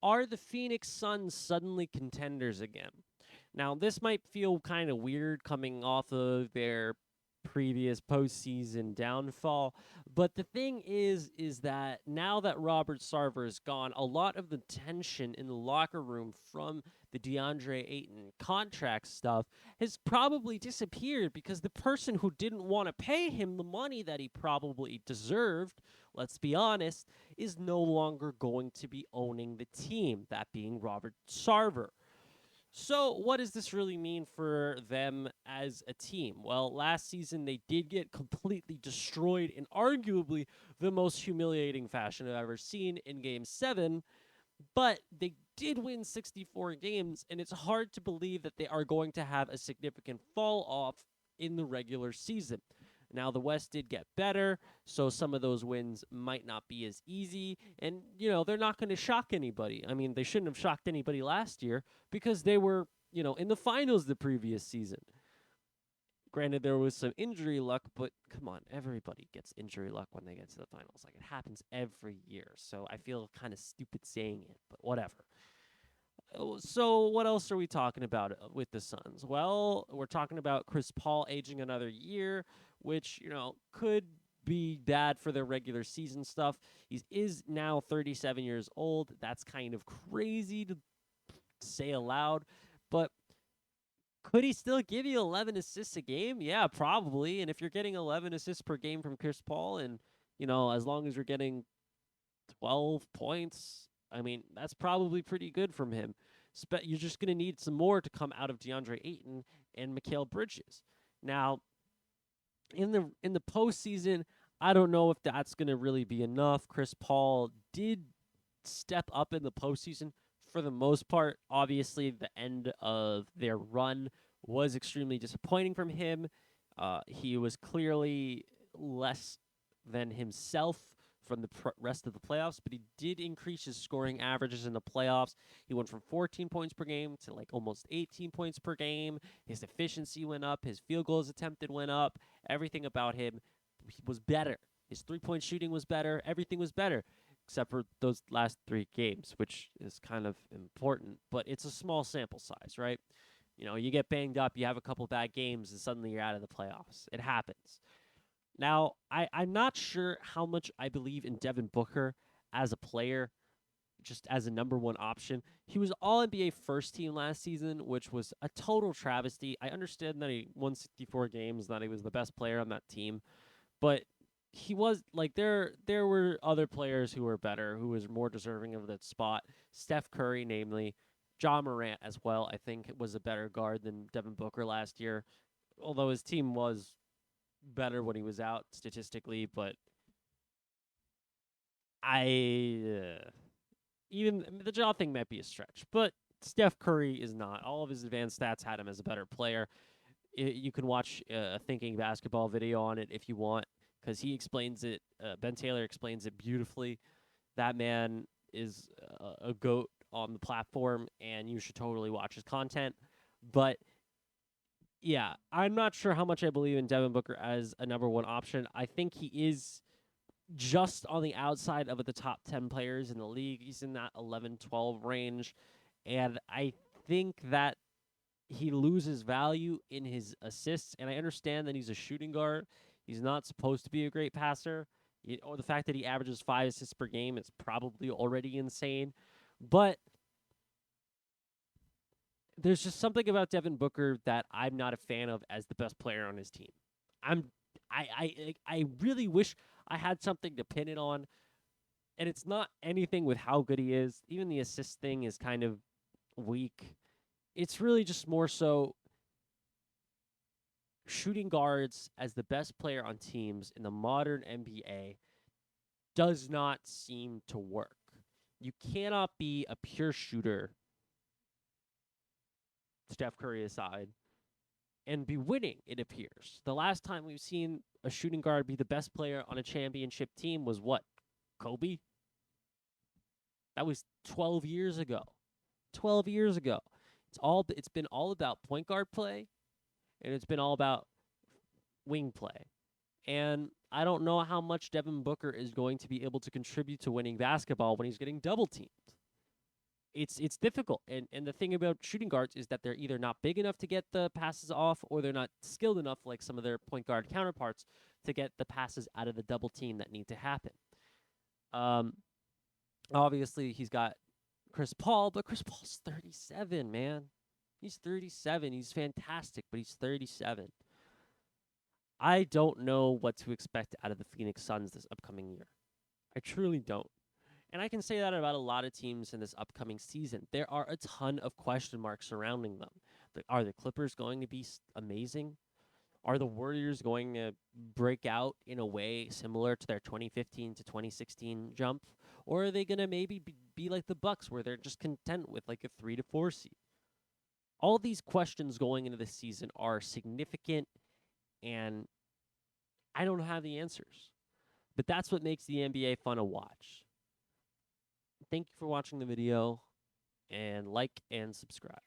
Are the Phoenix Suns suddenly contenders again? Now, this might feel kind of weird coming off of their previous postseason downfall, but the thing is that now that Robert Sarver is gone, a lot of the tension in the locker room from the DeAndre Ayton contract stuff has probably disappeared because the person who didn't want to pay him the money that he probably deserved, let's be honest, is no longer going to be owning the team, that being Robert Sarver. So, what does this really mean for them as a team? Well, last season they did get completely destroyed in arguably the most humiliating fashion I've ever seen in Game 7, but they did win 64 games, and it's hard to believe that they are going to have a significant fall off in the regular season. Now, the West did get better, so some of those wins might not be as easy. And, they're not going to shock anybody. I mean, they shouldn't have shocked anybody last year because they were, in the finals the previous season. Granted, there was some injury luck, but come on, everybody gets injury luck when they get to the finals. Like, it happens every year. So I feel kind of stupid saying it, but whatever. So what else are we talking about with the Suns? Well, we're talking about Chris Paul aging another year, which, could be bad for their regular season stuff. He is now 37 years old. That's kind of crazy to say aloud, but could he still give you 11 assists a game? Yeah, probably. And if you're getting 11 assists per game from Chris Paul, and, as long as you're getting 12 points, I mean, that's probably pretty good from him. You're just going to need some more to come out of DeAndre Ayton and Mikal Bridges. Now, in the postseason, I don't know if that's going to really be enough. Chris Paul did step up in the postseason for the most part. Obviously, the end of their run was extremely disappointing from him. He was clearly less than himself from the rest of the playoffs, but he did increase his scoring averages in the playoffs. He went from 14 points per game to like almost 18 points per game. His efficiency went up. His field goals attempted went up. Everything about him was better. His three-point shooting was better. Everything was better except for those last 3 games, which is kind of important, but it's a small sample size, right? You get banged up, you have a couple bad games, and suddenly you're out of the playoffs. It happens. Now, I'm not sure how much I believe in Devin Booker as a player, just as a number one option. He was all NBA first team last season, which was a total travesty. I understand that he won 64 games, that he was the best player on that team, but he was like there were other players who were better, who was more deserving of that spot. Steph Curry, namely, John Morant as well. I think was a better guard than Devin Booker last year, although his team was better when he was out statistically. But even the jaw thing might be a stretch, but Steph Curry is not. All of his advanced stats had him as a better player. You can watch a thinking basketball video on it if you want, because he explains it. Ben Taylor explains it beautifully. That man is a goat on the platform, and you should totally watch his content. But yeah, I'm not sure how much I believe in Devin Booker as a number one option. I think he is just on the outside of the top 10 players in the league. He's in that 11-12 range. And I think that he loses value in his assists. And I understand that he's a shooting guard. He's not supposed to be a great passer. Or the fact that he averages 5 assists per game is probably already insane. But there's just something about Devin Booker that I'm not a fan of as the best player on his team. I'm I really wish I had something to pin it on, and it's not anything with how good he is. Even the assist thing is kind of weak. It's really just more so shooting guards as the best player on teams in the modern NBA does not seem to work. You cannot be a pure shooter, Steph Curry aside, and be winning, it appears. The last time we've seen a shooting guard be the best player on a championship team was what? Kobe? That was 12 years ago. 12 years ago. It's been all about point guard play, and it's been all about wing play. And I don't know how much Devin Booker is going to be able to contribute to winning basketball when he's getting double teamed. it's difficult. And the thing about shooting guards is that they're either not big enough to get the passes off, or they're not skilled enough like some of their point guard counterparts to get the passes out of the double team that need to happen. Um, Obviously he's got Chris Paul, but Chris Paul's 37, man. He's 37. He's fantastic, but he's 37. I don't know what to expect out of the Phoenix Suns this upcoming year. I truly don't. And I can say that about a lot of teams in this upcoming season. There are a ton of question marks surrounding them. Are the Clippers going to be amazing? Are the Warriors going to break out in a way similar to their 2015 to 2016 jump? Or are they going to maybe be like the Bucks, where they're just content with like a 3 to 4 seed? All these questions going into this season are significant, and I don't have the answers. But that's what makes the NBA fun to watch. Thank you for watching the video, and like and subscribe.